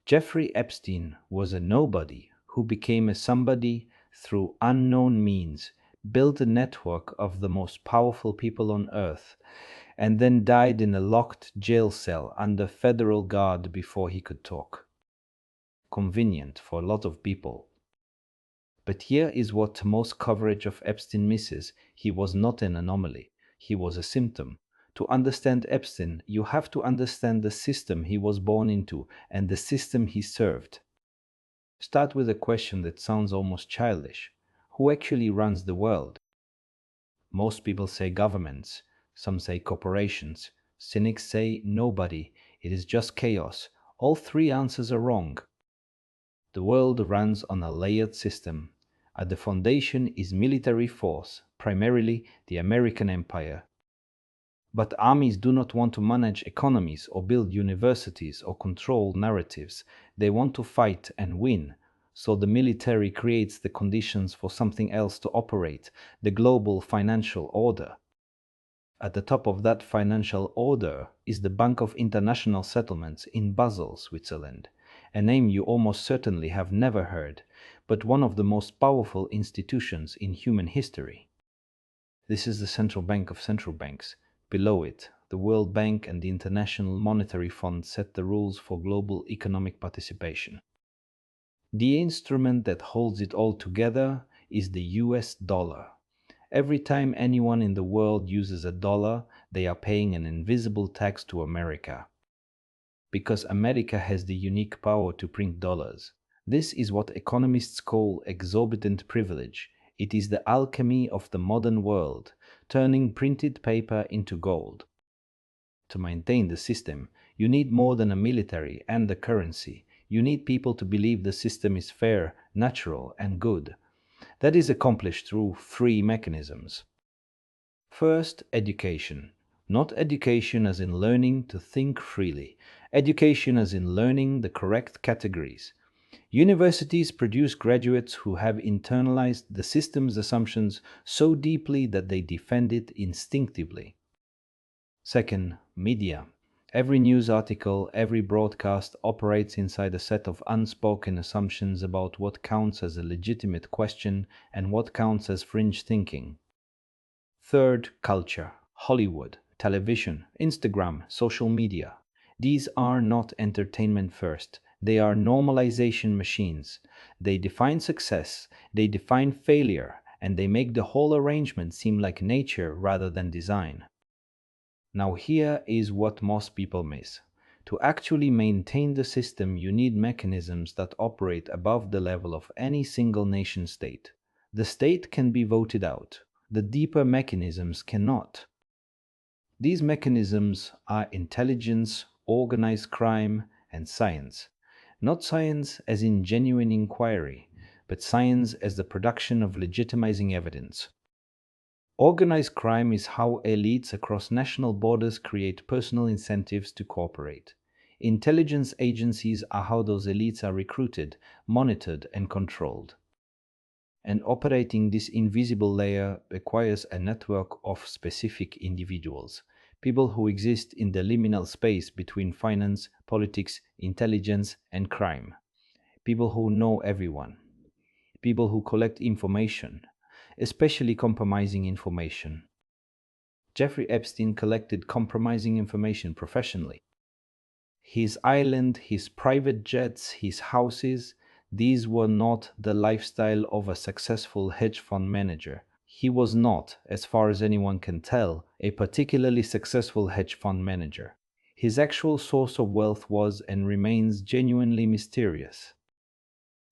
Jeffrey Epstein was a nobody who became a somebody through unknown means, built a network of the most powerful people on earth, and then died in a locked jail cell under federal guard before he could talk. Convenient for a lot of people. But here is what most coverage of Epstein misses. He was not an anomaly. He was a symptom. To understand Epstein, you have to understand the system he was born into and the system he served. Start with a question that sounds almost childish. Who actually runs the world? Most people say governments. Some say corporations. Cynics say nobody. It is just chaos. All three answers are wrong. The world runs on a layered system. At the foundation is military force, primarily the American Empire. But armies do not want to manage economies or build universities or control narratives. They want to fight and win. So the military creates the conditions for something else to operate, the global financial order. At the top of that financial order is the Bank of International Settlements in Basel, Switzerland, a name you almost certainly have never heard, but one of the most powerful institutions in human history. This is the central bank of central banks. Below it, the World Bank and the International Monetary Fund set the rules for global economic participation. The instrument that holds it all together is the US dollar. Every time anyone in the world uses a dollar, they are paying an invisible tax to America. Because America has the unique power to print dollars. This is what economists call exorbitant privilege. It is the alchemy of the modern world, turning printed paper into gold. To maintain the system, you need more than a military and a currency. You need people to believe the system is fair, natural, and good. That is accomplished through three mechanisms. First, education. Not education as in learning to think freely. Education as in learning the correct categories. Universities produce graduates who have internalized the system's assumptions so deeply that they defend it instinctively. Second, media. Every news article, every broadcast operates inside a set of unspoken assumptions about what counts as a legitimate question and what counts as fringe thinking. Third, culture. Hollywood, television, Instagram, social media. These are not entertainment first. They are normalization machines. They define success, they define failure, and they make the whole arrangement seem like nature rather than design. Now here is what most people miss. To actually maintain the system, you need mechanisms that operate above the level of any single nation state. The state can be voted out. The deeper mechanisms cannot. These mechanisms are intelligence, organized crime, and science. Not science as in genuine inquiry, but science as the production of legitimizing evidence. Organized crime is how elites across national borders create personal incentives to cooperate. Intelligence agencies are how those elites are recruited, monitored, and controlled. And operating this invisible layer requires a network of specific individuals, people who exist in the liminal space between finance, politics, intelligence, and crime. People who know everyone. People who collect information, especially compromising information. Jeffrey Epstein collected compromising information professionally. His island, his private jets, his houses, these were not the lifestyle of a successful hedge fund manager. He was not, as far as anyone can tell, a particularly successful hedge fund manager. His actual source of wealth was and remains genuinely mysterious.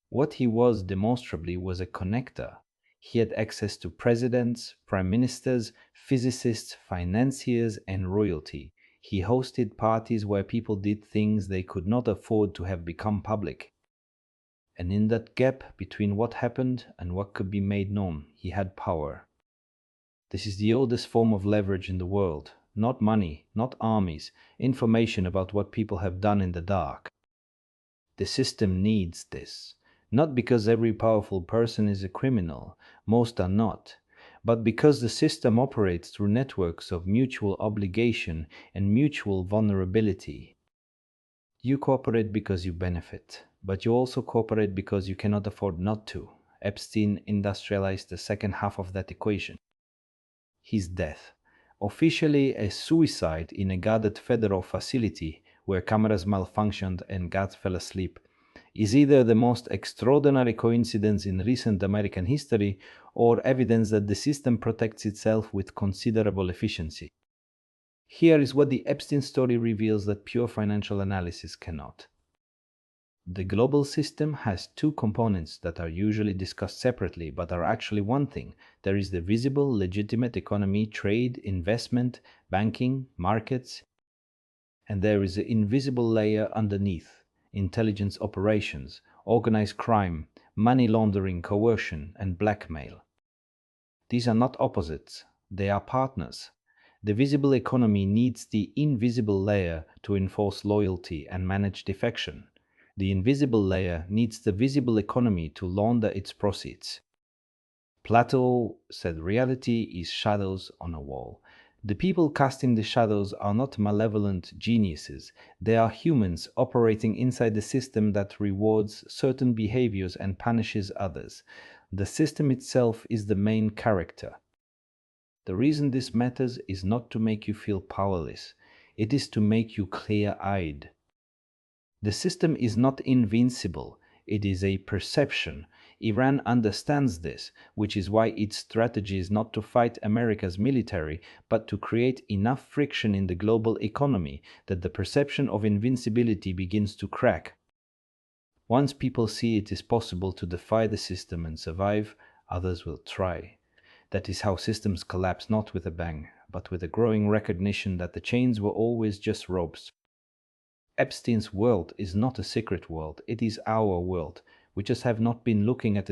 What he was demonstrably was a connector. He had access to presidents, prime ministers, physicists, financiers, and royalty. He hosted parties where people did things they could not afford to have become public. And in that gap between what happened and what could be made known, he had power. This is the oldest form of leverage in the world. Not money, not armies, information about what people have done in the dark. The system needs this. Not because every powerful person is a criminal, most are not, but because the system operates through networks of mutual obligation and mutual vulnerability. You cooperate because you benefit, but you also cooperate because you cannot afford not to. Epstein industrialized the second half of that equation. His death, officially a suicide in a guarded federal facility where cameras malfunctioned and guards fell asleep, is either the most extraordinary coincidence in recent American history or evidence that the system protects itself with considerable efficiency. Here is what the Epstein story reveals that pure financial analysis cannot. The global system has two components that are usually discussed separately but are actually one thing. There is the visible, legitimate economy, trade, investment, banking, markets, and there is the invisible layer underneath: intelligence operations, organized crime, money laundering, coercion, and blackmail. These are not opposites, they are partners. The visible economy needs the invisible layer to enforce loyalty and manage defection. The invisible layer needs the visible economy to launder its proceeds. Plato said reality is shadows on a wall. The people casting the shadows are not malevolent geniuses. They are humans operating inside the system that rewards certain behaviors and punishes others. The system itself is the main character. The reason this matters is not to make you feel powerless. It is to make you clear-eyed. The system is not invincible. It is a perception. Iran understands this, which is why its strategy is not to fight America's military, but to create enough friction in the global economy that the perception of invincibility begins to crack. Once people see it is possible to defy the system and survive, others will try. That is how systems collapse, not with a bang, but with a growing recognition that the chains were always just ropes. Epstein's world is not a secret world, it is our world. We just have not been looking at it